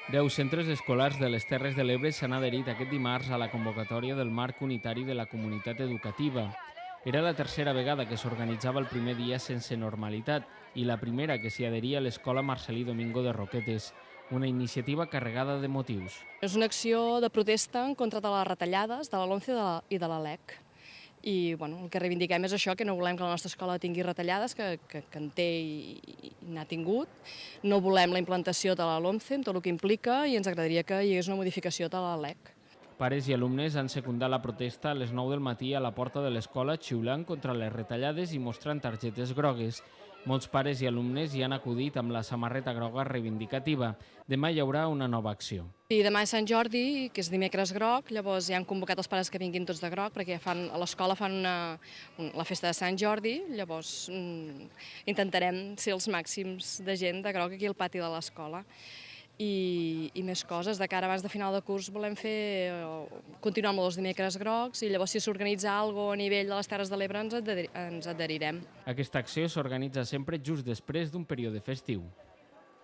10 centres escolars de les Terres de l'Ebre s'han adherit aquest dimarts a la convocatòria del Marc Unitari de la Comunitat Educativa. Era la tercera vegada que s'organitzava el primer dia sense normalitat i la primera que s'hi adheria a l'Escola Marcelí Domingo de Roquetes, una iniciativa carregada de motius. És una acció de protesta en contra de les retallades de la LOMCE i de la LEC. I el que reivindiquem és això, que no volem que la nostra escola tingui retallades, que en té i n'ha tingut. No volem la implantació de la LOMCE amb tot el que implica i ens agradaria que hi hagués una modificació de la LEC. Pares i alumnes han secundat la protesta a les 9 del matí a la porta de l'escola xiulant contra les retallades i mostrant targetes grogues. Molts pares i alumnes hi han acudit amb la samarreta groga reivindicativa. Demà hi haurà una nova acció. I demà és Sant Jordi, que és dimecres groc, llavors ja han convocat els pares que vinguin tots de groc, perquè a l'escola fan la festa de Sant Jordi, llavors intentarem ser els màxims de gent de groc aquí al pati de l'escola. I més coses, de cara abans de final de curs volem continuar amb els dimecres grocs i llavors si s'organitza alguna cosa a nivell de les Terres de l'Ebre ens adherirem. Aquesta acció s'organitza sempre just després d'un període festiu.